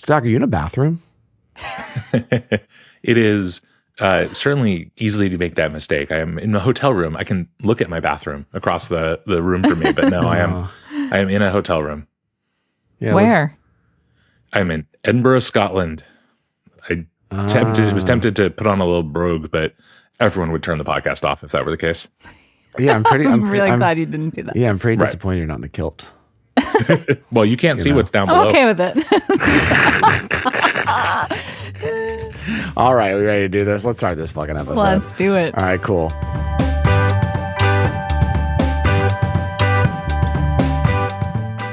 Zach, are you in a bathroom? It is certainly easily to make that mistake. I am in a hotel room. I can look at my bathroom across the room from me, but no, I am in a hotel room. Yeah, where? I'm in Edinburgh, Scotland. I was tempted to put on a little brogue, but everyone would turn the podcast off if that were the case. Yeah, I'm really glad you didn't do that. Yeah, I'm pretty disappointed you're not in a kilt. Well, you can't see what's down below. I'm okay with it. All right, are we ready to do this? Let's start this fucking episode. Let's do it. All right, cool.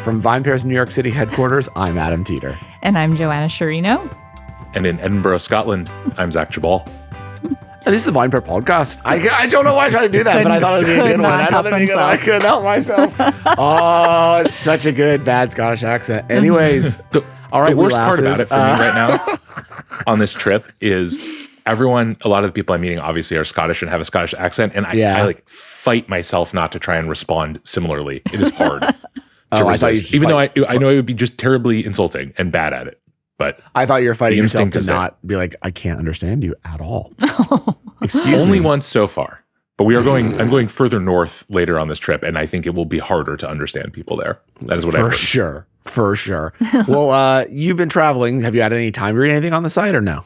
From VinePair's New York City headquarters, I'm Adam Teeter. And I'm Joanna Sciarrino. And in Edinburgh, Scotland, I'm Zach Jabal. This is the VinePair podcast. I don't know why I tried to do that, but I thought it would be a good one. I couldn't help myself. Oh, it's such a good, bad Scottish accent. Anyways, all right. The worst part about it for me right now on this trip is a lot of the people I'm meeting obviously are Scottish and have a Scottish accent. And I like fight myself not to try and respond similarly. It is hard to resist, even though I know it would be just terribly insulting and bad at it. But I thought you were fighting yourself to not be like, I can't understand you at all. Excuse me. Only once so far. But I'm going further north later on this trip, and I think it will be harder to understand people there. That is what I've heard. For sure. Well, you've been traveling. Have you had any time to read anything on the site or no?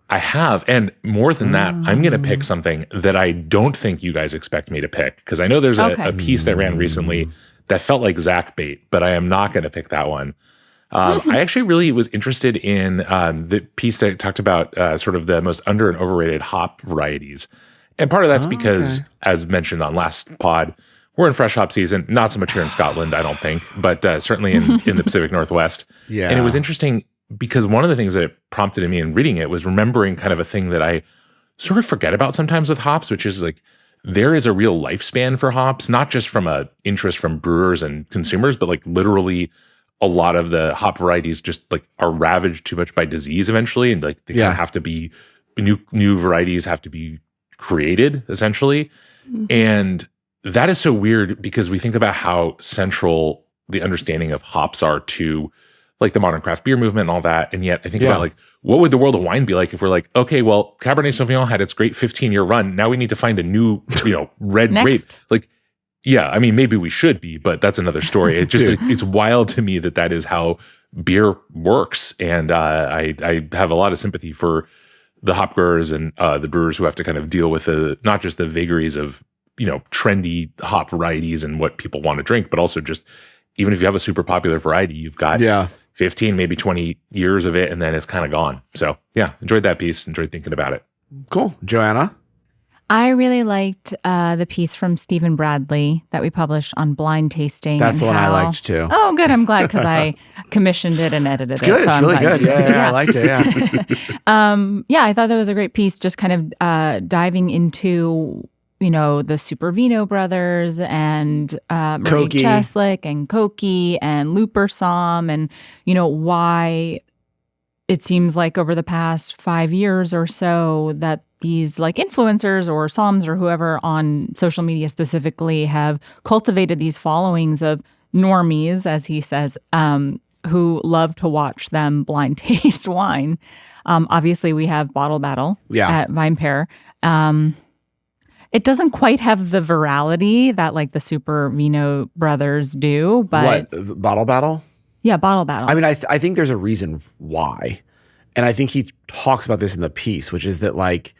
I have. And more than that, I'm going to pick something that I don't think you guys expect me to pick, because I know there's a piece that ran recently that felt like Zach bait, but I am not going to pick that one. I actually really was interested in the piece that talked about sort of the most under and overrated hop varieties. And part of that's because, as mentioned on last pod, we're in fresh hop season, not so much here in Scotland, I don't think, but certainly in the Pacific Northwest. Yeah. And it was interesting because one of the things that it prompted in me in reading it was remembering kind of a thing that I sort of forget about sometimes with hops, which is like there is a real lifespan for hops, not just from a interest from brewers and consumers, but like literally a lot of the hop varieties just like are ravaged too much by disease eventually. And like they kind of have to be, new varieties have to be created essentially. Mm-hmm. And that is so weird because we think about how central the understanding of hops are to like the modern craft beer movement and all that. And yet I think about like, what would the world of wine be like if we're like, okay, well, Cabernet Sauvignon had its great 15-year run. Now we need to find a new, red grape. Like, yeah, I mean, maybe we should be, but that's another story. It just it's wild to me that is how beer works, and I have a lot of sympathy for the hop growers and the brewers who have to kind of deal with not just the vagaries of trendy hop varieties and what people want to drink, but also just even if you have a super popular variety, you've got 15, maybe 20 years of it, and then it's kind of gone. So yeah, enjoyed that piece. Enjoyed thinking about it. Cool, Joanna. I really liked the piece from Stephen Bradley that we published on blind tasting. That's the one I liked too. Oh, good. I'm glad because I commissioned it and edited it. It's good. It's really good. Yeah, I liked it. Yeah. I thought that was a great piece, just kind of diving into, the Super Vino brothers and Marie Cheslick and Koki and Looper Som and, why it seems like over the past 5 years or so that these like influencers or somms or whoever on social media specifically have cultivated these followings of normies, as he says, who love to watch them blind taste wine. Obviously, we have Bottle Battle at VinePair. It doesn't quite have the virality that like the Super Vino brothers do, but what, Bottle Battle? Yeah, Bottle Battle. I mean, I think there's a reason why. And I think he talks about this in the piece, which is that like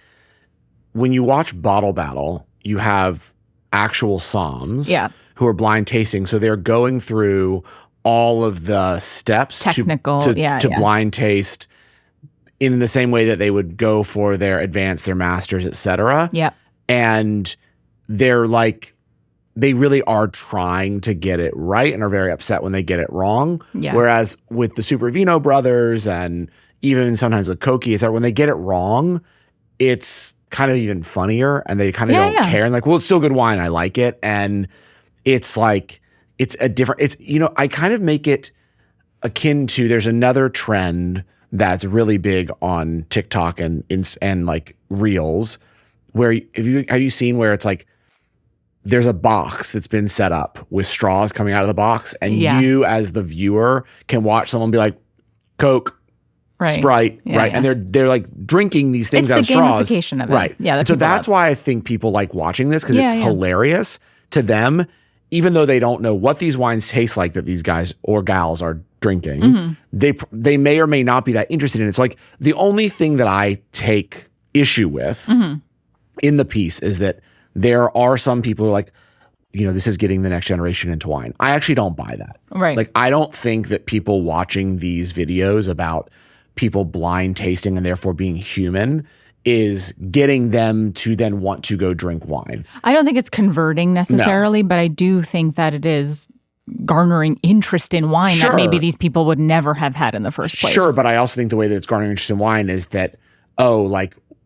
when you watch Bottle Battle, you have actual somms who are blind tasting. So they're going through all of the steps to blind taste in the same way that they would go for their advanced, their masters, et cetera. Yeah. And they're like, they really are trying to get it right and are very upset when they get it wrong. Yeah. Whereas with the Super Vino brothers and even sometimes with Koki, when they get it wrong, it's kind of even funnier and they kind of don't care. And like, well, it's still good wine. I like it. And it's like, I kind of make it akin to, there's another trend that's really big on TikTok and like Reels where have you seen where it's like, there's a box that's been set up with straws coming out of the box, and you as the viewer can watch someone be like, Coke, Sprite, right? And they're like drinking these things out of straws. It's the gamification of it. Right. Yeah, so that's why I think people like watching this, because it's hilarious to them, even though they don't know what these wines taste like that these guys or gals are drinking. They may or may not be that interested in it. It's like the only thing that I take issue with in the piece is that there are some people who are like, this is getting the next generation into wine. I actually don't buy that. Right. Like, I don't think that people watching these videos about people blind tasting and therefore being human is getting them to then want to go drink wine. I don't think it's converting necessarily, but I do think that it is garnering interest in wine that maybe these people would never have had in the first place. Sure, but I also think the way that it's garnering interest in wine is that,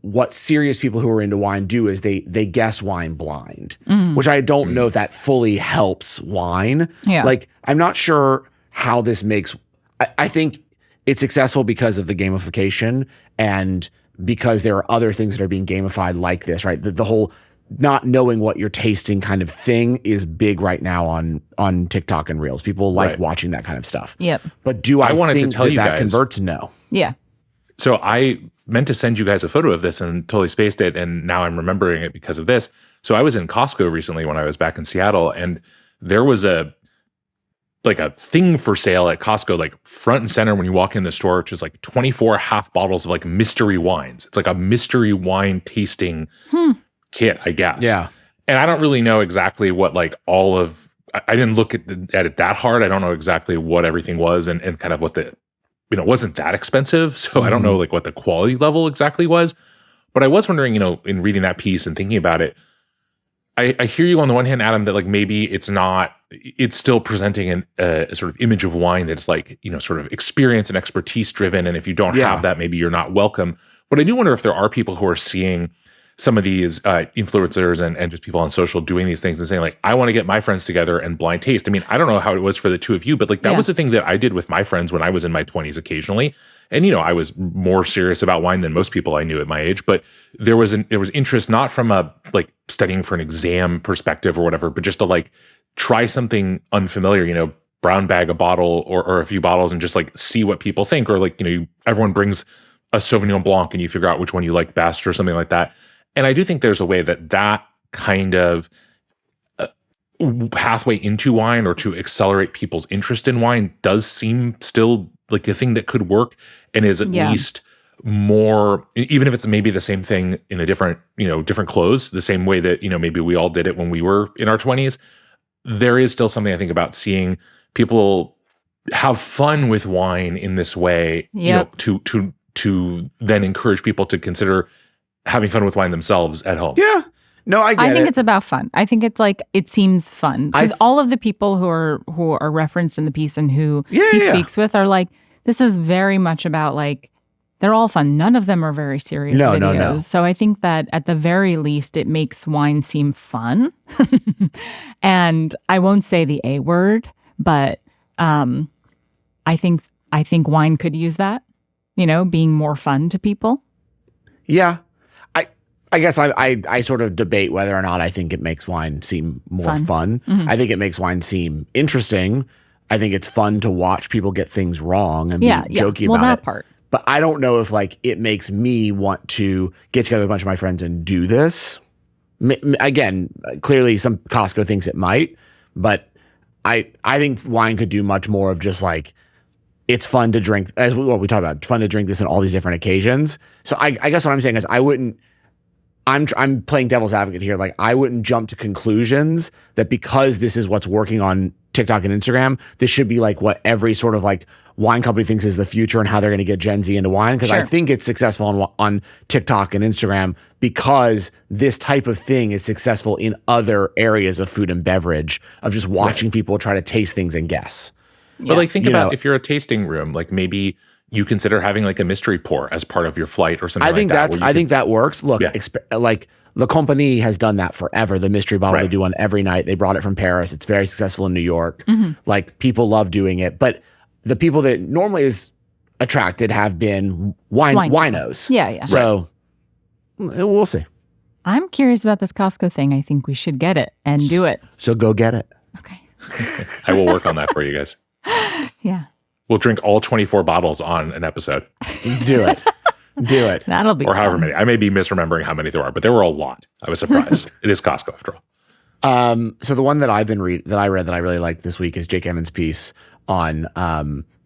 what serious people who are into wine do is they guess wine blind, which I don't know if that fully helps wine. Yeah. Like, I'm not sure how this makes, I think it's successful because of the gamification and because there are other things that are being gamified like this, right? The whole not knowing what you're tasting kind of thing is big right now on TikTok and Reels. People like watching that kind of stuff. Yep. But do I wanted think to tell you that guys, converts? No. Yeah. So I meant to send you guys a photo of this and totally spaced it, and now I'm remembering it because of this. So I was in Costco recently when I was back in Seattle, and there was a thing for sale at Costco, like front and center when you walk in the store, which is like 24 half bottles of like mystery wines. It's like a mystery wine tasting kit, I guess. Yeah. And I don't really know exactly what like all of, I didn't look at it that hard. I don't know exactly what everything was and kind of what the, it wasn't that expensive. So I don't know like what the quality level exactly was. But I was wondering, in reading that piece and thinking about it, I hear you on the one hand, Adam, that like maybe it's still presenting a sort of image of wine that's like, sort of experience and expertise driven. And if you don't have that, maybe you're not welcome. But I do wonder if there are people who are seeing some of these influencers and just people on social doing these things and saying like, I want to get my friends together and blind taste. I mean, I don't know how it was for the two of you, but like that was the thing that I did with my friends when I was in my 20s occasionally. And, I was more serious about wine than most people I knew at my age, but there was interest not from a like studying for an exam perspective or whatever, but just to like try something unfamiliar, brown bag a bottle or a few bottles and just like see what people think. Or like, everyone brings a Sauvignon Blanc and you figure out which one you like best or something like that. And I do think there's a way that kind of pathway into wine or to accelerate people's interest in wine does seem still like a thing that could work and is at least more, even if it's maybe the same thing in a different clothes, the same way that, maybe we all did it when we were in our 20s. There is still something I think about seeing people have fun with wine in this way, to then encourage people to consider having fun with wine themselves at home. Yeah. No, I think it's about fun. I think it's like, it seems fun. Because all of the people who are referenced in the piece and who he speaks with are like, this is very much about like, they're all fun. None of them are very serious videos. No. So I think that at the very least, it makes wine seem fun. And I won't say the A word, but I think wine could use that, being more fun to people. Yeah. I guess I sort of debate whether or not I think it makes wine seem more fun. I think it makes wine seem interesting. I think it's fun to watch people get things wrong and be jokey about that it. Part. But I don't know if like it makes me want to get together with a bunch of my friends and do this. Again, clearly some Costco thinks it might, but I think wine could do much more of just like, it's fun to drink, as what we talked about, fun to drink this on all these different occasions. So I guess what I'm saying is I'm playing devil's advocate here. Like, I wouldn't jump to conclusions that because this is what's working on TikTok and Instagram, this should be like what every sort of like wine company thinks is the future and how they're going to get Gen Z into wine. Because I think it's successful on TikTok and Instagram because this type of thing is successful in other areas of food and beverage, of just watching people try to taste things and guess. But like, think about if you're a tasting room, like maybe you consider having like a mystery pour as part of your flight or something like that. I think that works. Look, like La Compagnie has done that forever. The mystery bottle, they do one every night. They brought it from Paris. It's very successful in New York. Like, people love doing it. But the people that it normally is attracted have been winos. Yeah. So we'll see. I'm curious about this Costco thing. I think we should get it and do it. So go get it. Okay. I will work on that for you guys. Yeah. We'll drink all 24 bottles on an episode. Do it. Do it. That'll be Or fun. however many. I may be misremembering how many there are, but there were a lot. I was surprised. It is Costco after all. So the one that I read that I really liked this week is Jake Emmons' piece on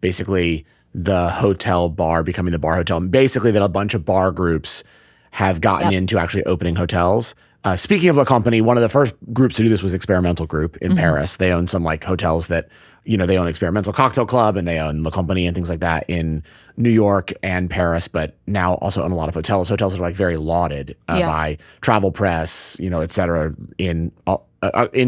basically the hotel bar becoming the bar hotel, and basically that a bunch of bar groups have gotten into actually opening hotels. Speaking of the company, one of the first groups to do this was Experimental Group in Paris. They own some like hotels that, they own Experimental Cocktail Club and they own the company and things like that in New York and Paris, but now also own a lot of hotels. Hotels that are like very lauded by travel press, et cetera, in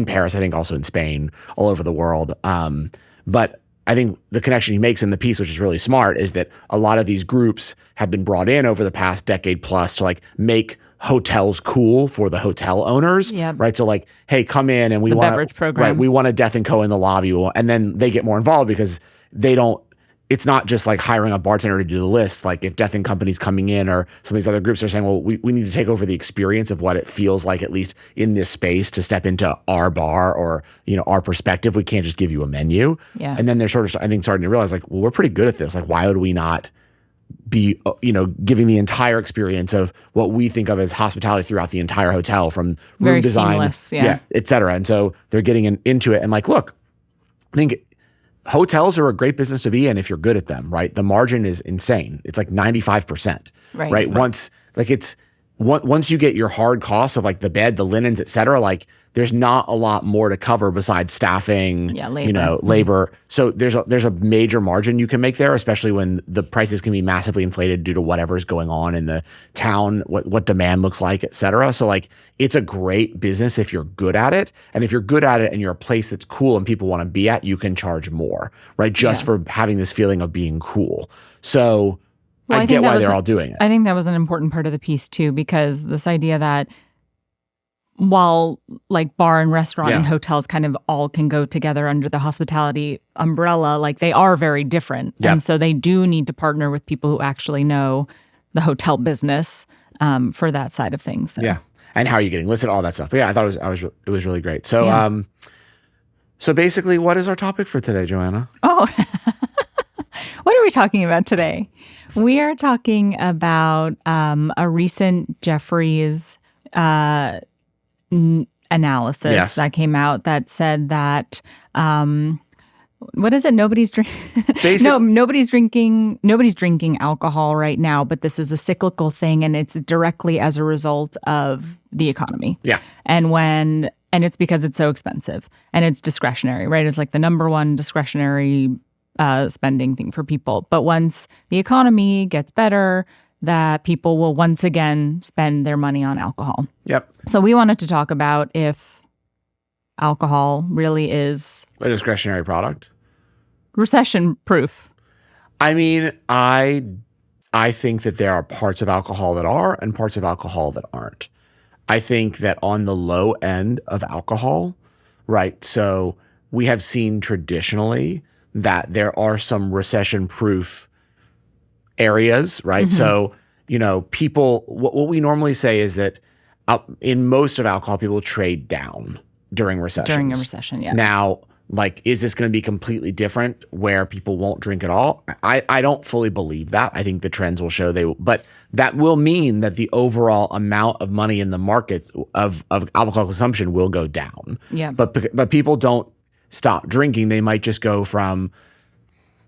Paris, I think also in Spain, all over the world. But I think the connection he makes in the piece, which is really smart, is that a lot of these groups have been brought in over the past decade plus to like make hotels cool for the hotel owners, right? So like, hey, come in and we want beverage program. Right? We want a Death and Co in the lobby, and then they get more involved because they don't. It's not just like hiring a bartender to do the list. Like if Death and Company's coming in or some of these other groups are saying, well, we need to take over the experience of what it feels like, at least in this space, to step into our bar or, our perspective. We can't just give you a menu. Yeah. And then they're sort of, I think, starting to realize like, well, we're pretty good at this. Like, why would we not be, giving the entire experience of what we think of as hospitality throughout the entire hotel, from room Very design, seamless, et cetera. And so they're getting into it and like, look, I think hotels are a great business to be in if you're good at them, right? The margin is insane. It's like 95%, right? Once you get your hard costs of like the bed, the linens, et cetera, like there's not a lot more to cover besides staffing, labor. So there's a major margin you can make there, especially when the prices can be massively inflated due to whatever's going on in the town, what demand looks like, et cetera. So like it's a great business if you're good at it. And if you're good at it and you're a place that's cool and people want to be at, you can charge more, right? Just for having this feeling of being cool. So I get why they're all doing it. I think that was an important part of the piece too, because this idea that while like bar and restaurant and hotels kind of all can go together under the hospitality umbrella, like they are very different. And so they do need to partner with people who actually know the hotel business for that side of things. So. Yeah. And how are you getting listed, all that stuff. But yeah, I thought it was really great. So so basically, what is our topic for today, Joanna? Oh, what are we talking about today? We are talking about a recent Jeffries analysis that came out that said that what is it? Nobody's drinking alcohol right now, but this is a cyclical thing, and it's directly as a result of the economy. Yeah, and it's because it's so expensive and it's discretionary, right? It's like the number one discretionary spending thing for people. But once the economy gets better, that people will once again spend their money on alcohol. Yep. So we wanted to talk about if alcohol really is a discretionary product. Recession-proof. I mean, I think that there are parts of alcohol that are and parts of alcohol that aren't. I think that on the low end of alcohol, right? So we have seen traditionally that there are some recession-proof areas, right? So, people, what we normally say is that in most of alcohol, people trade down during recessions. During a recession, yeah. Now, like, is this going to be completely different where people won't drink at all? I don't fully believe that. I think the trends will show but that will mean that the overall amount of money in the market of alcohol consumption will go down. Yeah. But people don't stop drinking. They might just go from,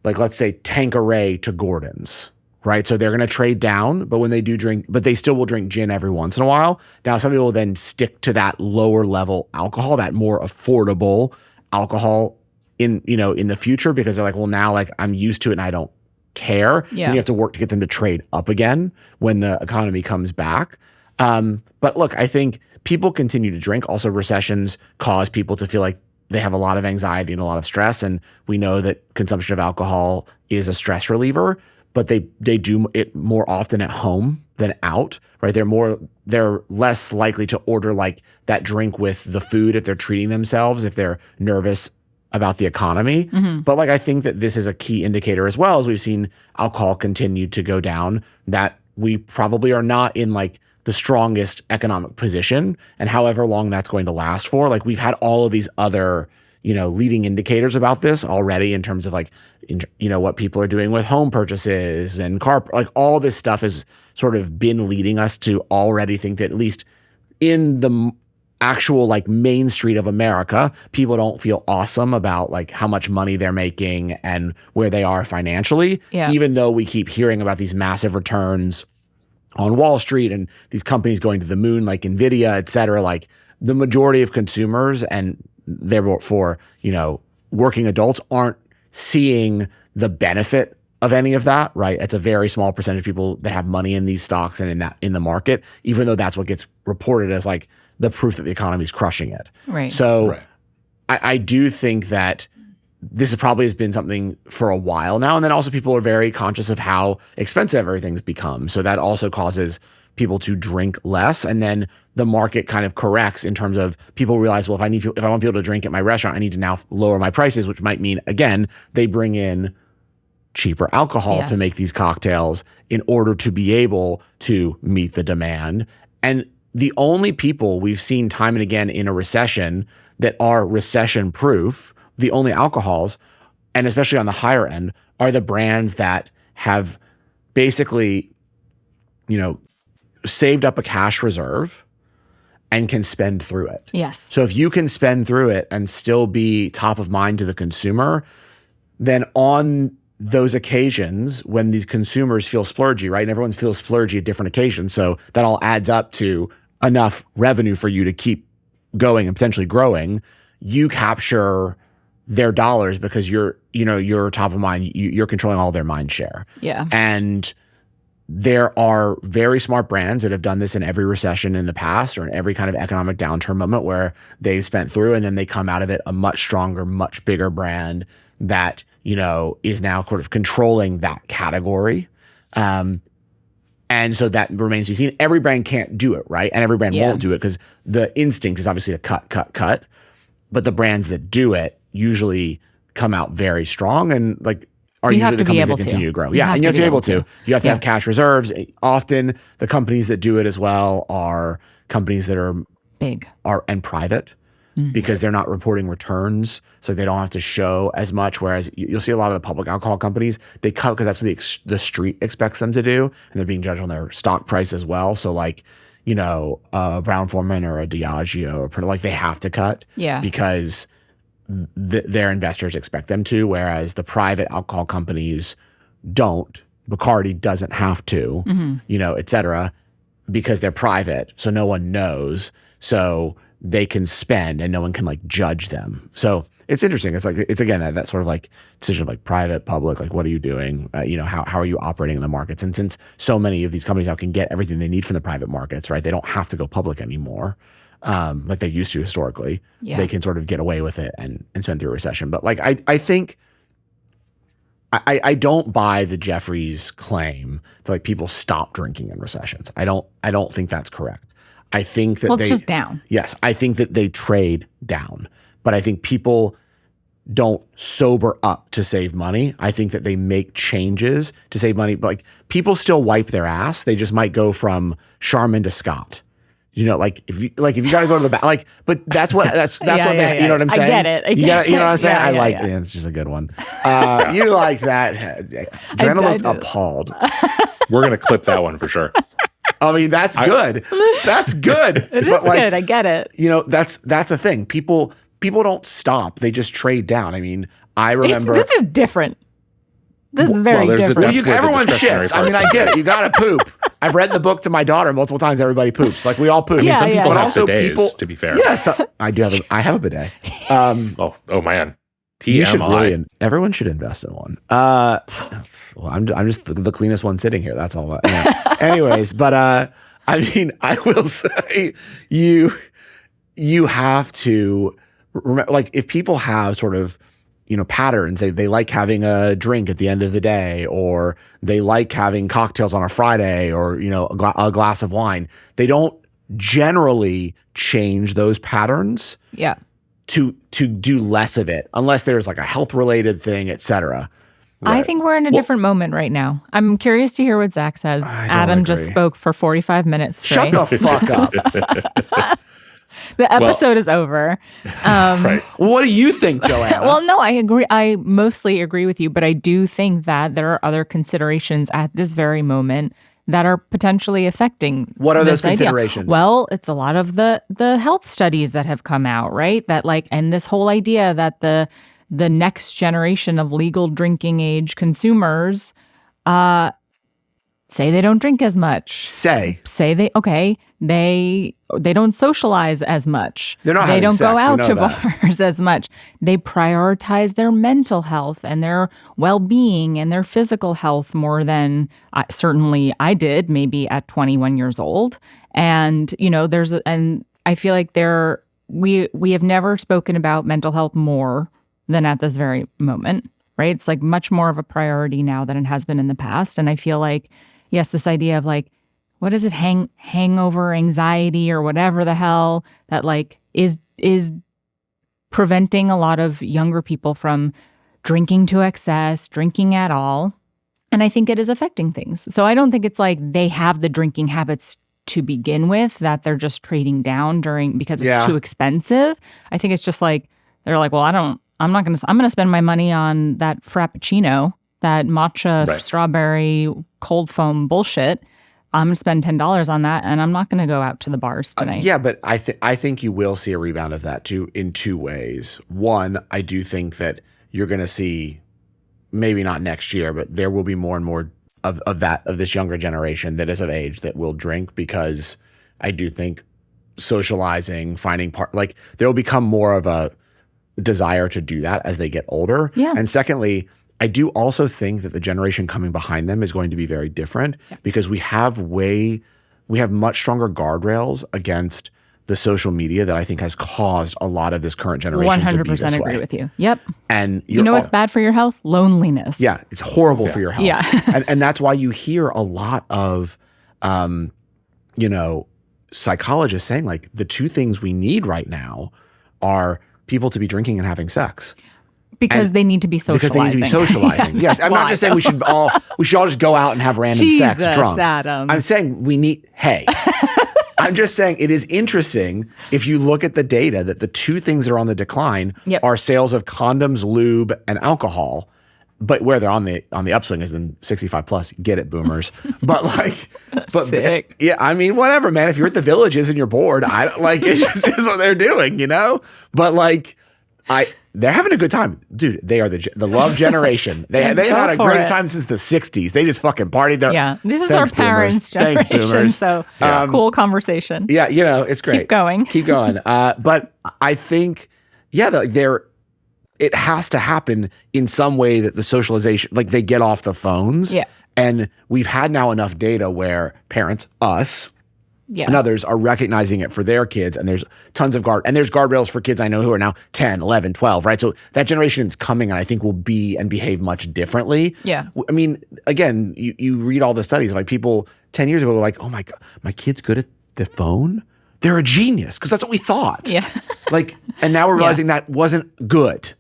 like, let's say Tanqueray to Gordon's, right? So they're going to trade down, but when they do drink, but they still will drink gin every once in a while. Now, some people will then stick to that lower level alcohol, that more affordable alcohol in the future, because they're like, well, now like I'm used to it and I don't care. Yeah. And you have to work to get them to trade up again when the economy comes back. But look, I think people continue to drink. Also, recessions cause people to feel like they have a lot of anxiety and a lot of stress. And we know that consumption of alcohol is a stress reliever, but they do it more often at home than out, right? They're less likely to order like that drink with the food if they're treating themselves, if they're nervous about the economy. Mm-hmm. But like, I think that this is a key indicator as well, as we've seen alcohol continue to go down, that we probably are not in like the strongest economic position, and however long that's going to last for. Like, we've had all of these other leading indicators about this already in terms of like, what people are doing with home purchases and car, like all this stuff has sort of been leading us to already think that at least in the actual like main street of America, people don't feel awesome about like how much money they're making and where they are financially, even though we keep hearing about these massive returns on Wall Street and these companies going to the moon like Nvidia, et cetera. Like the majority of consumers and therefore, working adults aren't seeing the benefit of any of that, right? It's a very small percentage of people that have money in these stocks and in the market, even though that's what gets reported as like the proof that the economy is crushing it. Right. So I do think that this probably has been something for a while now. And then also people are very conscious of how expensive everything's become. So that also causes people to drink less. And then the market kind of corrects in terms of people realize, well, if I want people to drink at my restaurant, I need to now lower my prices, which might mean, again, they bring in cheaper alcohol to make these cocktails in order to be able to meet the demand. And the only people we've seen time and again in a recession that are recession-proof, the only alcohols, and especially on the higher end, are the brands that have basically, saved up a cash reserve and can spend through it. Yes. So if you can spend through it and still be top of mind to the consumer, then on those occasions when these consumers feel splurgy, right? And everyone feels splurgy at different occasions. So that all adds up to enough revenue for you to keep going and potentially growing. You capture their dollars because you're top of mind. You're controlling all their mind share. Yeah. And there are very smart brands that have done this in every recession in the past or in every kind of economic downturn moment where they've spent through and then they come out of it a much stronger, much bigger brand that, is now sort of controlling that category. And so that remains to be seen. Every brand can't do it, right? And every brand won't do it because the instinct is obviously to cut. But the brands that do it usually come out very strong and like are usually the companies that continue to grow. Yeah, and you have to be able to. You have to have cash reserves. Often the companies that do it as well are companies that are big and private because they're not reporting returns, so they don't have to show as much. Whereas you'll see a lot of the public alcohol companies, they cut because that's what the street expects them to do, and they're being judged on their stock price as well. So like, a Brown-Forman or a Diageo, or like they have to cut because their investors expect them to, whereas the private alcohol companies don't. Bacardi doesn't have to, et cetera, because they're private, so no one knows. So they can spend and no one can like judge them. So it's interesting. It's like, it's again, that sort of like decision of like private, public, like what are you doing? How are you operating in the markets? And since so many of these companies now can get everything they need from the private markets, right? They don't have to go public anymore. Like they used to historically, they can sort of get away with it and spend through a recession. But like, I think I don't buy the Jeffries claim that like people stop drinking in recessions. I don't think that's correct. I think that it's just down. Yes. I think that they trade down, but I think people don't sober up to save money. I think that they make changes to save money, but like people still wipe their ass. They just might go from Charmin to Scott. Like if you got to go to the back, like, but that's what they, you know what I'm saying? I get it. You know what I'm saying? It's just a good one. You like that. Joanna looked appalled. We're going to clip that one for sure. I mean, that's good. That's good. It is good. I get it. That's the thing. People don't stop. They just trade down. I mean, I remember. This is different. This is very different. Everyone shits. I mean, I get it. You got to poop. I've read the book to my daughter multiple times. Everybody poops. Like we all poop. Some people have bidets, to be fair. Yes, I do. I have a bidet. Oh man. Everyone should invest in one. Well, I'm just the cleanest one sitting here. That's all. Anyways, but I mean, I will say you have to remember, like if people have sort of patterns, they like having a drink at the end of the day, or they like having cocktails on a Friday, or a glass of wine. They don't generally change those patterns. Yeah. To do less of it, unless there's like a health related thing, et cetera. Right. I think we're in a different moment right now. I'm curious to hear what Zach says. Adam just spoke for 45 minutes straight. Shut the fuck up. The episode is over. Right. What do you think, Joanna? Well, no, I agree. I mostly agree with you, but I do think that there are other considerations at this very moment that are potentially affecting. What are those idea. considerations? Well, it's a lot of the health studies that have come out, right? That and this whole idea that the next generation of legal drinking age consumers say they don't drink as much. Say they don't socialize as much. They're not They having don't sex, go we out know to that. bars as much. They prioritize their mental health and their well-being and their physical health more than certainly I did, maybe at 21 years old. And and I feel like we have never spoken about mental health more than at this very moment, right? It's like much more of a priority now than it has been in the past. And I feel like, yes, this idea of like, what is it, hangover anxiety or whatever the hell that like is preventing a lot of younger people from drinking to excess, drinking at all. And I think it is affecting things. So I don't think it's like they have the drinking habits to begin with, that they're just trading down because it's too expensive. I think it's just like, they're like, well, I'm going to spend my money on that Frappuccino, that matcha strawberry cold foam bullshit. I'm going to spend $10 on that, and I'm not going to go out to the bars tonight. Yeah, but I think you will see a rebound of that too in two ways. One, I do think that you're going to see, maybe not next year, but there will be more and more of this younger generation that is of age that will drink, because I do think socializing, finding there will become more of a desire to do that as they get older. Yeah. And secondly, I do also think that the generation coming behind them is going to be very different, because we have much stronger guardrails against the social media that I think has caused a lot of this current generation 100% to be this agree way. with you. Yep. And you know what's bad for your health? Loneliness. Yeah, it's horrible for your health. Yeah. and that's why you hear a lot of psychologists saying like the two things we need right now are people to be drinking and having sex. Because they need to be socializing. Because they need to be socializing. Yes, I'm not just saying we should all just go out and have random sex drunk. Adam. I'm saying I'm just saying it is interesting if you look at the data that the two things that are on the decline are sales of condoms, lube, and alcohol. But where they're on the upswing is in 65 plus. Get it, boomers. Sick. Yeah, I mean, whatever, man. If you're at the Villages and you're bored, it just is what they're doing, you know? But they're having a good time. Dude, they are the love generation. They've had a great time since the 60s. They just fucking partied there. Yeah. This is our parents' generation. Thanks, boomers. So cool conversation. Yeah, it's great. Keep going. But I think, it has to happen in some way that the socialization, like they get off the phones. Yeah. And we've had now enough data where parents, us, and others are recognizing it for their kids, and there's tons of guardrails for kids I know who are now 10, 11, 12, right? So that generation is coming, and I think will be and behave much differently. Yeah. I mean, again, you read all the studies, like people 10 years ago were like, oh my God, my kid's good at the phone? They're a genius, because that's what we thought. Yeah. And now we're realizing that wasn't good.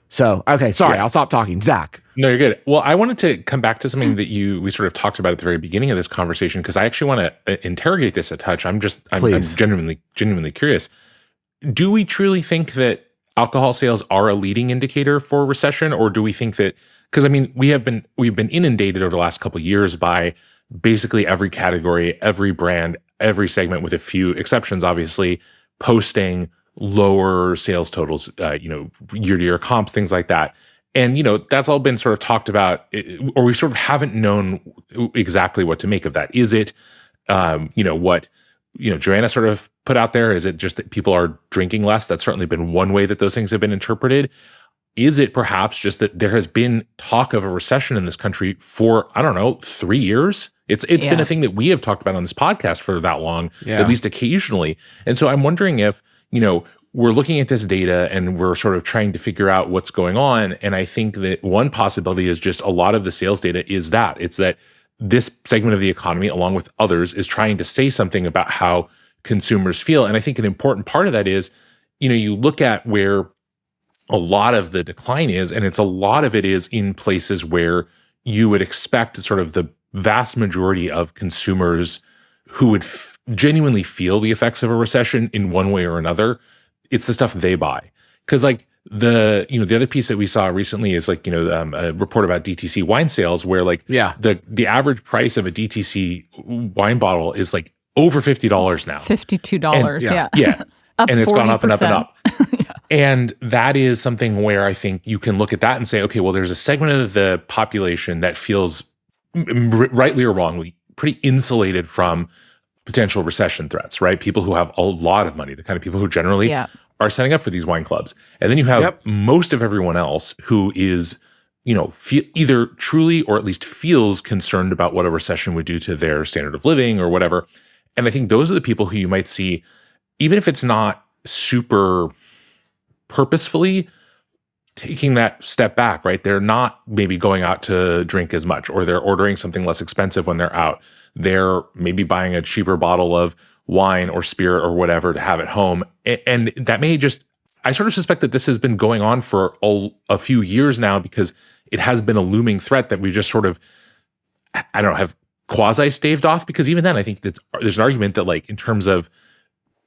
So, okay, sorry, I'll stop talking. Zach. No, you're good. Well, I wanted to come back to something that we sort of talked about at the very beginning of this conversation, because I actually want to interrogate this a touch. I'm genuinely curious. Do we truly think that alcohol sales are a leading indicator for recession, or do we think that, because I mean, we've been inundated over the last couple of years by basically every category, every brand, every segment, with a few exceptions, obviously, posting lower sales totals, year-to-year comps, things like that. And, that's all been sort of talked about, or we sort of haven't known exactly what to make of that. Is it, what, Joanna sort of put out there? Is it just that people are drinking less? That's certainly been one way that those things have been interpreted. Is it perhaps just that there has been talk of a recession in this country for, 3 years? It's been a thing that we have talked about on this podcast for that long, at least occasionally. And so I'm wondering if, we're looking at this data and we're sort of trying to figure out what's going on. And I think that one possibility is just a lot of the sales data is that. It's that this segment of the economy, along with others, is trying to say something about how consumers feel. And I think an important part of that is, you look at where a lot of the decline is, and a lot of it is in places where you would expect sort of the vast majority of consumers who would genuinely feel the effects of a recession in one way or another, it's the stuff they buy. Because like the other piece that we saw recently is like, a report about DTC wine sales where like the average price of a DTC wine bottle is like over $50 now. $52. Yeah. And it's 40%. gone up and up and up. And that is something where I think you can look at that and say, okay, well, there's a segment of the population that feels rightly or wrongly pretty insulated from potential recession threats, right? People who have a lot of money, the kind of people who generally are setting up for these wine clubs. And then you have most of everyone else who is, either truly or at least feels concerned about what a recession would do to their standard of living or whatever. And I think those are the people who you might see, even if it's not super purposefully taking that step back, right? They're not maybe going out to drink as much, or they're ordering something less expensive when they're out. They're maybe buying a cheaper bottle of wine or spirit or whatever to have at home. And that may just, I sort of suspect that this has been going on for a few years now because it has been a looming threat that we just sort of, I don't know, have quasi staved off. Because even then, I think that there's an argument that like in terms of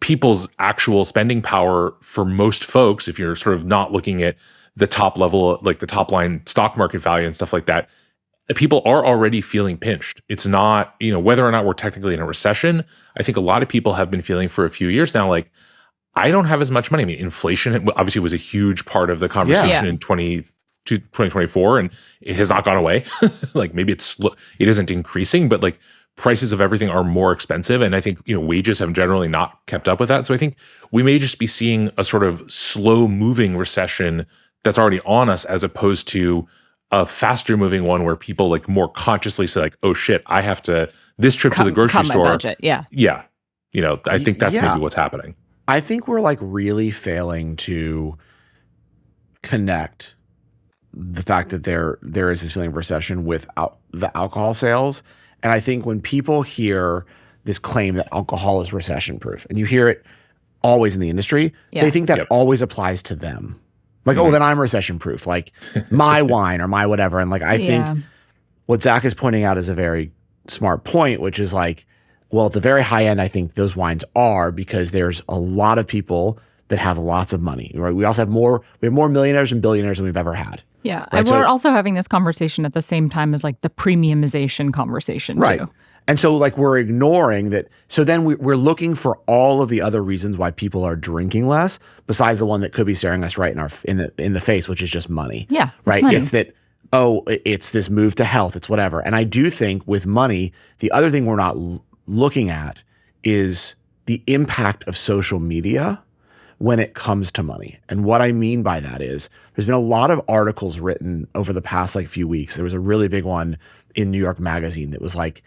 people's actual spending power for most folks, if you're sort of not looking at the top level, like the top line stock market value and stuff like that, people are already feeling pinched. It's not, whether or not we're technically in a recession, I think a lot of people have been feeling for a few years now, like, I don't have as much money. I mean, inflation obviously was a huge part of the conversation in 2024, and it has not gone away. Like maybe it isn't increasing, but like prices of everything are more expensive. And I think, wages have generally not kept up with that. So I think we may just be seeing a sort of slow moving recession that's already on us, as opposed to a faster moving one where people like more consciously say like, oh shit, I have to, this trip to the grocery store. Budget. Yeah. I think that's maybe what's happening. I think we're like really failing to connect the fact that there is this feeling of recession with the alcohol sales. And I think when people hear this claim that alcohol is recession proof, and you hear it always in the industry, they think that always applies to them. Like, oh, then I'm recession proof, like my wine or my whatever. And like, I think what Zach is pointing out is a very smart point, which is like, well, at the very high end, I think those wines are, because there's a lot of people that have lots of money, right? We also have more millionaires and billionaires than we've ever had. Yeah. Right? And we're also having this conversation at the same time as like the premiumization conversation too. And so like we're ignoring that. So then we're looking for all of the other reasons why people are drinking less, besides the one that could be staring us right in the face, which is just money. Yeah. Right. Money. It's that, it's this move to health. It's whatever. And I do think with money, the other thing we're not looking at is the impact of social media when it comes to money. And what I mean by that is there's been a lot of articles written over the past like few weeks. There was a really big one in New York Magazine that was like,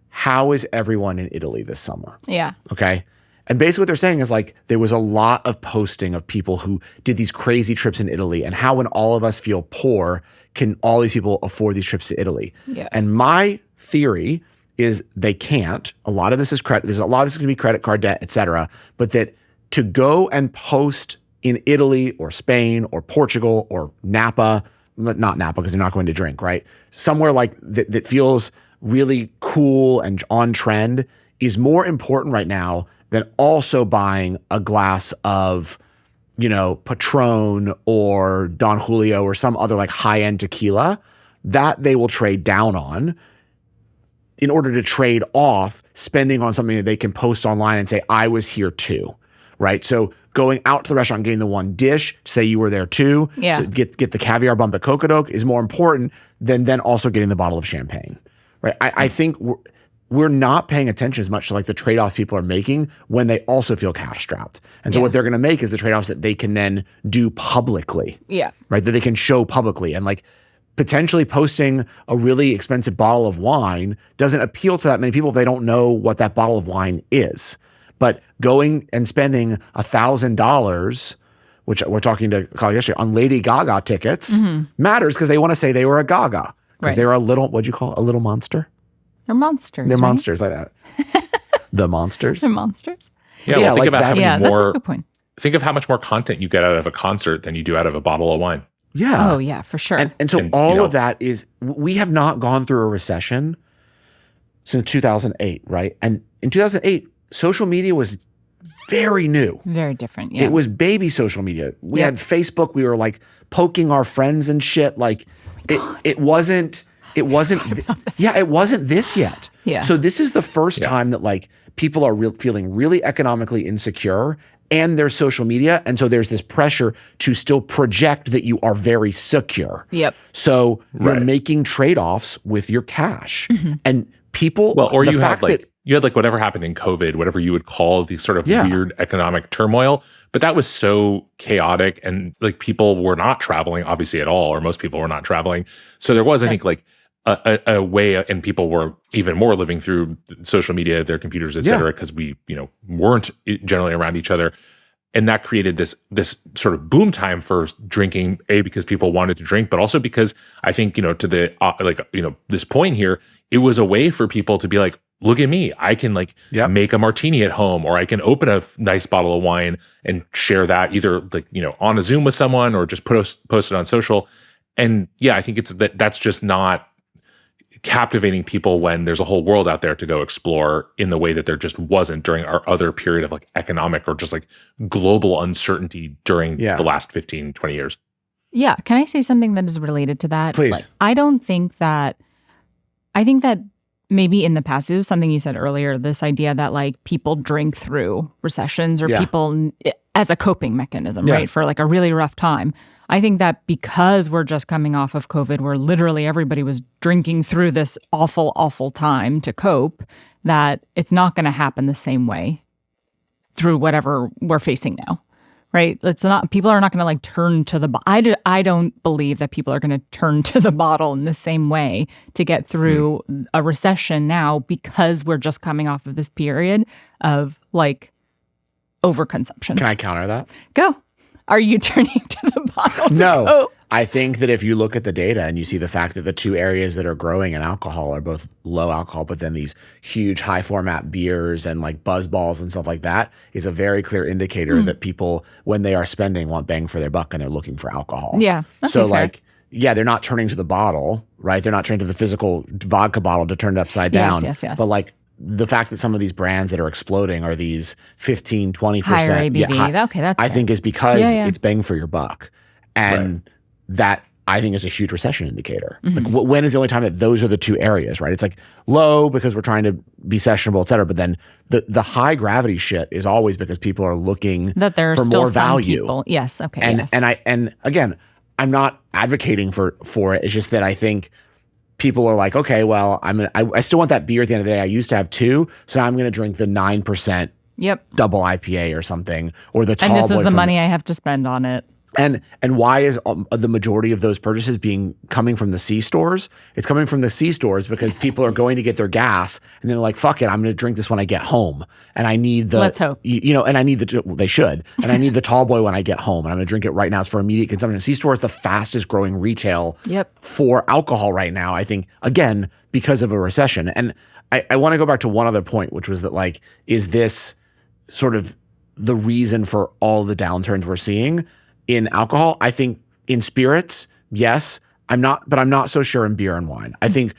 how is everyone in Italy this summer? Yeah. Okay. And basically what they're saying is like, there was a lot of posting of people who did these crazy trips in Italy, and how when all of us feel poor, can all these people afford these trips to Italy? Yeah. And my theory is they can't. A lot of this is credit. There's a lot of this is going to be credit card debt, et cetera. But that to go and post in Italy or Spain or Portugal or Napa, not Napa because they're not going to drink, right? Somewhere like that feels really cool and on trend is more important right now than also buying a glass of, Patron or Don Julio or some other like high-end tequila that they will trade down on in order to trade off spending on something that they can post online and say, I was here too, right? So going out to the restaurant and getting the one dish, say you were there too, so get the caviar bump at Cocodoc is more important than then also getting the bottle of champagne, right? I think we're not paying attention as much to like the trade-offs people are making when they also feel cash strapped. And so what they're going to make is the trade-offs that they can then do publicly, right? That they can show publicly. And like, potentially posting a really expensive bottle of wine doesn't appeal to that many people if they don't know what that bottle of wine is. But going and spending $1,000, which we're talking to a colleague yesterday, on Lady Gaga tickets matters because they want to say they were a Gaga. Because they're a little, what'd you call it? A little monster? They're monsters. They're right? monsters like that. The monsters? They're monsters. Yeah, well, think about having more. That's a good point. Think of how much more content you get out of a concert than you do out of a bottle of wine. Yeah. Oh, yeah, for sure. And so all of that is, we have not gone through a recession since 2008, right? And in 2008, social media was very new. Very different, yeah. It was baby social media. We had Facebook. We were like poking our friends and shit. Like it wasn't it wasn't this yet. Yeah. So this is the first time that like people are feeling really economically insecure and there's social media. And so there's this pressure to still project that you are very secure. Yep. So you're making trade-offs with your cash. And people, or you had like whatever happened in COVID, whatever you would call the sort of weird economic turmoil, but that was so chaotic and like people were not traveling obviously at all, or most people were not traveling. So there was, I think, like a way, and people were even more living through social media, their computers, et cetera, because we, weren't generally around each other. And that created this sort of boom time for drinking, because people wanted to drink, but also because I think, to the, this point here, it was a way for people to be like, look at me, I can make a martini at home, or I can open a nice bottle of wine and share that either on a Zoom with someone or just post it on social. And I think that's just not captivating people when there's a whole world out there to go explore in the way that there just wasn't during our other period of like economic or just like global uncertainty during the last 15, 20 years. Yeah. Can I say something that is related to that? Please. I think that maybe in the past, it was something you said earlier, this idea that like people drink through recessions or people as a coping mechanism, right? For like a really rough time. I think that because we're just coming off of COVID, where literally everybody was drinking through this awful, awful time to cope, that it's not going to happen the same way through whatever we're facing now, right? It's not, people are not going to like turn to the, I don't believe that people are going to turn to the bottle in the same way to get through a recession now, because we're just coming off of this period of like overconsumption. Can I counter that? Go. Are you turning to the bottle? No. I think that if you look at the data and you see the fact that the two areas that are growing in alcohol are both low alcohol, but then these huge high format beers and like buzz balls and stuff like that is a very clear indicator that people, when they are spending, want bang for their buck and they're looking for alcohol. Yeah. Okay, so fair. like, they're not turning to the bottle, right? They're not turning to the physical vodka bottle to turn it upside down. Yes. But like, the fact that some of these brands that are exploding are these 15, 20%. Higher ABV. Okay, that's I fair. think is because it's bang for your buck. And that, I think, is a huge recession indicator. Like, when is the only time that those are the two areas, right? It's like low because we're trying to be sessionable, et cetera. But then the high gravity shit is always because people are looking that there are for still more some value. People. Yes, okay, And again, I'm not advocating for it. It's just that I think people are like, okay, well, I still want that beer at the end of the day. I used to have 2, so now I'm going to drink the 9% double IPA or something, or the tall and this is boy the money I have to spend on it. And why is the majority of those purchases coming from the C stores? It's coming from the C stores because people are going to get their gas and they're like, fuck it, I'm going to drink this when I get home. And I need the, let's hope, and I need they should. And I need the tall boy when I get home. And I'm going to drink it right now. It's for immediate consumption. C store is the fastest growing retail for alcohol right now, I think, again, because of a recession. And I want to go back to one other point, which was that like, is this sort of the reason for all the downturns we're seeing in alcohol? I think in spirits, yes. I'm not so sure in beer and wine. I think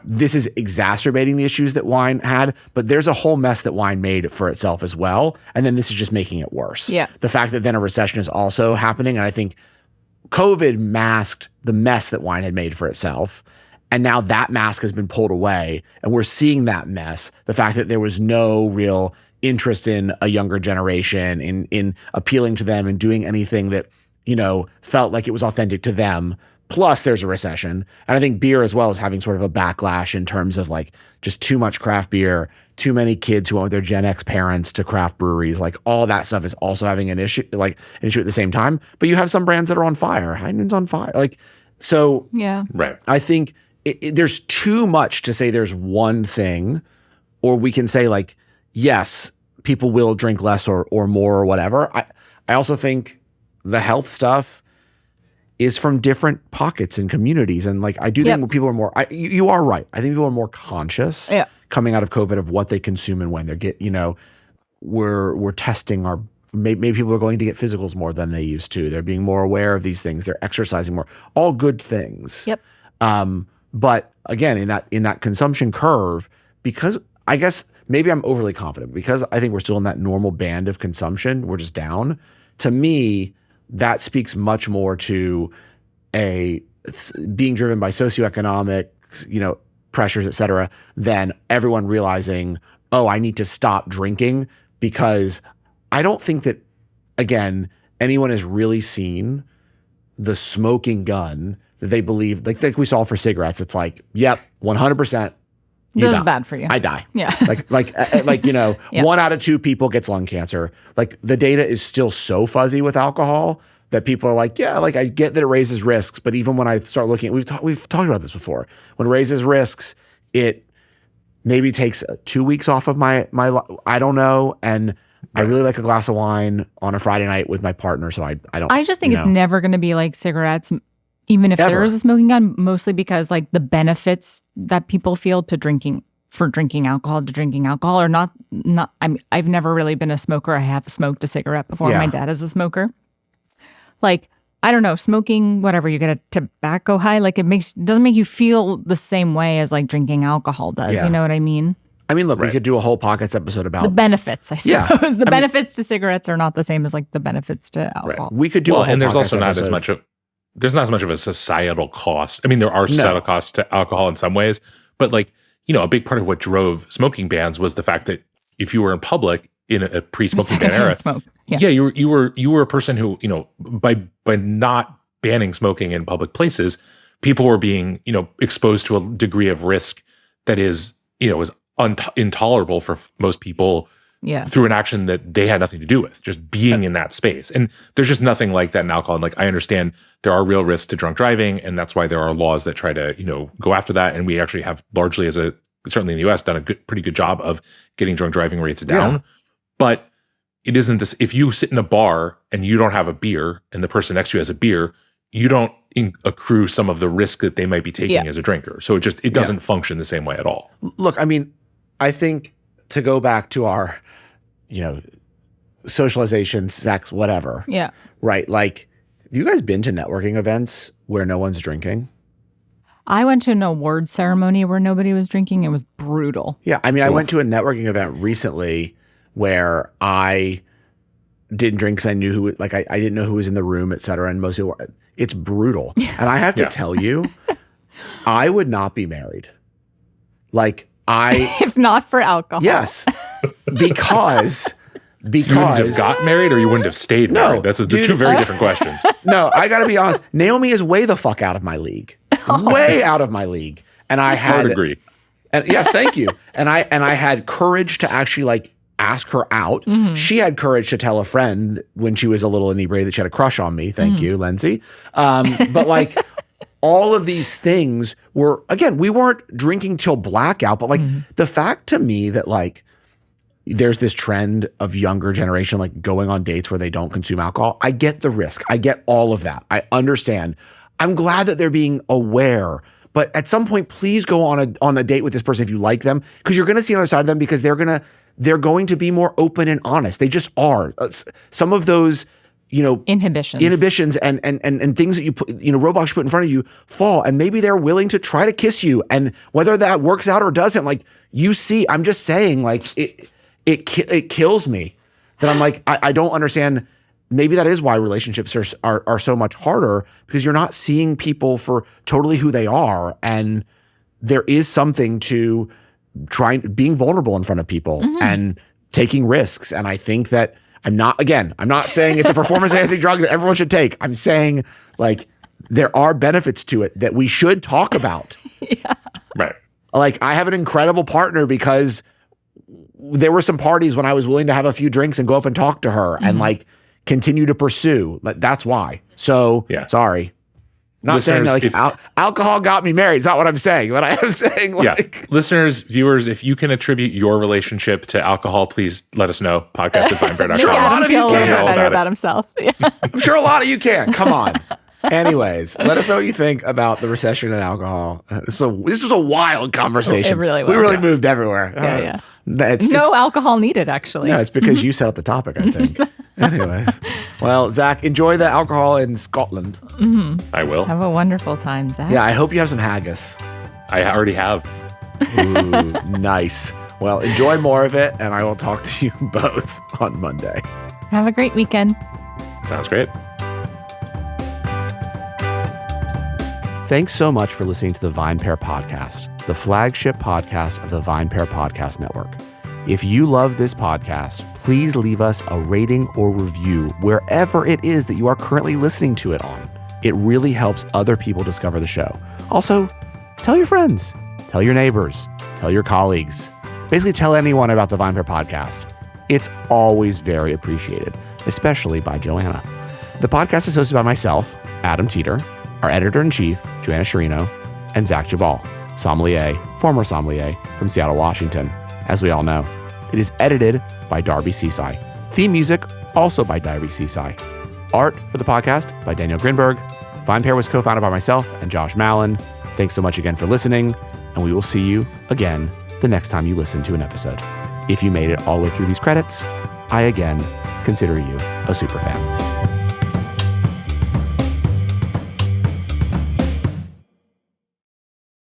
this is exacerbating the issues that wine had, but there's a whole mess that wine made for itself as well. And then this is just making it worse. Yeah. The fact that then a recession is also happening. And I think COVID masked the mess that wine had made for itself. And now that mask has been pulled away and we're seeing that mess. The fact that there was no real interest in a younger generation, in appealing to them and doing anything that, felt like it was authentic to them. Plus there's a recession. And I think beer as well is having sort of a backlash in terms of like just too much craft beer, too many kids who went with their Gen X parents to craft breweries. Like all that stuff is also having an issue at the same time. But you have some brands that are on fire. Heineken's on fire. Right. I think there's too much to say there's one thing, or we can say like, yes, people will drink less or more or whatever. I also think the health stuff is from different pockets and communities. And like, I do think people are more, you are right. I think people are more conscious coming out of COVID of what they consume and when they're we're testing maybe people are going to get physicals more than they used to. They're being more aware of these things. They're exercising more, all good things. Yep. But again, in that consumption curve, because I guess maybe I'm overly confident because I think we're still in that normal band of consumption. We're just down. To me, that speaks much more to being driven by socioeconomic, pressures, et cetera, than everyone realizing, oh, I need to stop drinking, because I don't think that, again, anyone has really seen the smoking gun that they believe, like we saw for cigarettes. It's like, yep, 100%. This is bad for you. I die. Yeah. Like, 1 out of 2 people gets lung cancer. Like, the data is still so fuzzy with alcohol that people are like, yeah, like I get that it raises risks, but even when I start looking, we've talked about this before. When it raises risks, it maybe takes 2 weeks off of my I don't know, and I really like a glass of wine on a Friday night with my partner, so I don't. I just think it's never going to be like cigarettes, even if there is a smoking gun, mostly because like the benefits that people feel to drinking alcohol are not. I've never really been a smoker. I have smoked a cigarette before. Yeah. My dad is a smoker. Like, I don't know, smoking, whatever, you get a tobacco high, like doesn't make you feel the same way as like drinking alcohol does. Yeah. You know what I mean? I mean, look, we could do a whole pockets episode about the benefits, I suppose. The benefits to cigarettes are not the same as like the benefits to alcohol. Right. We could do a whole and there's podcast also not episode. there's not as much of a societal cost. I mean, there are societal costs to alcohol in some ways, but like, a big part of what drove smoking bans was the fact that if you were in public in a pre-smoking ban era, you were a person who, by not banning smoking in public places, people were being, exposed to a degree of risk that is, is intolerable for most people through an action that they had nothing to do with, just being in that space. And there's just nothing like that in alcohol. And like, I understand there are real risks to drunk driving, and that's why there are laws that try to, go after that. And we actually have largely certainly in the US, done a pretty good job of getting drunk driving rates down. Yeah. But it isn't this, if you sit in a bar and you don't have a beer and the person next to you has a beer, you don't accrue some of the risk that they might be taking as a drinker. So it doesn't function the same way at all. Look, I mean, I think to go back to our, socialization, sex, whatever. Yeah. Right. Like, have you guys been to networking events where no one's drinking? I went to an award ceremony where nobody was drinking. It was brutal. Yeah. I mean, I went to a networking event recently where I didn't drink because I knew who, like, I didn't know who was in the room, et cetera. And most people, it's brutal. And I have to tell you, I would not be married. Like, if not for alcohol. Yes. Because you wouldn't have got married or you wouldn't have stayed married. That's two very different questions. No, I got to be honest. Naomi is way the fuck out of my league. Way out of my league. And I had agree. And yes, thank you. And I had courage to actually like ask her out. Mm-hmm. She had courage to tell a friend when she was a little inebriated that she had a crush on me. Thank you, Lindsay. But like all of these things were, again, we weren't drinking till blackout, but like the fact to me that like there's this trend of younger generation like going on dates where they don't consume alcohol. I get the risk. I get all of that. I understand. I'm glad that they're being aware. But at some point, please go on a date with this person if you like them, because you're going to see another side of them, because they're going to be more open and honest. They just are. Some of those, inhibitions and things that you put, roadblocks you put in front of you fall, and maybe they're willing to try to kiss you, and whether that works out or doesn't, like you see. I'm just saying, like it kills me that I'm like I don't understand. Maybe that is why relationships are so much harder, because you're not seeing people for totally who they are. And there is something to being vulnerable in front of people and taking risks. And I think that I'm not saying it's a performance enhancing drug that everyone should take. I'm saying like there are benefits to it that we should talk about. Yeah. Right. Like I have an incredible partner because there were some parties when I was willing to have a few drinks and go up and talk to her and like continue to pursue. That's why. So sorry. Not saying that like alcohol got me married. It's not what I'm saying. But I am saying like listeners, viewers, if you can attribute your relationship to alcohol, please let us know. Podcast@VinePair.com. Sure, a lot of you can. Better about himself. Yeah. I'm sure a lot of you can. Come on. Anyways, let us know what you think about the recession and alcohol. So this was a wild conversation. It really was. We really moved everywhere. Yeah. It's alcohol needed, actually. No, it's because you set up the topic, I think. Anyways. Well, Zach, enjoy the alcohol in Scotland. I will. Have a wonderful time, Zach. Yeah, I hope you have some haggis. I already have. Ooh, nice. Well, enjoy more of it, and I will talk to you both on Monday. Have a great weekend. Sounds great. Thanks so much for listening to the VinePair podcast, the flagship podcast of the VinePair Podcast Network. If you love this podcast, please leave us a rating or review wherever it is that you are currently listening to it on. It really helps other people discover the show. Also, tell your friends, tell your neighbors, tell your colleagues. Basically, tell anyone about the VinePair podcast. It's always very appreciated, especially by Joanna. The podcast is hosted by myself, Adam Teeter, our editor-in-chief, Joanna Sciarrino, and Zach Jabal, former sommelier from Seattle, Washington, as we all know. It is edited by Darby Seaside. Theme music also by Darby Seaside. Art for the podcast by Daniel Grinberg. VinePair was co-founded by myself and Josh Mallon. Thanks so much again for listening, and we will see you again the next time you listen to an episode. If you made it all the way through these credits, I again consider you a super fan.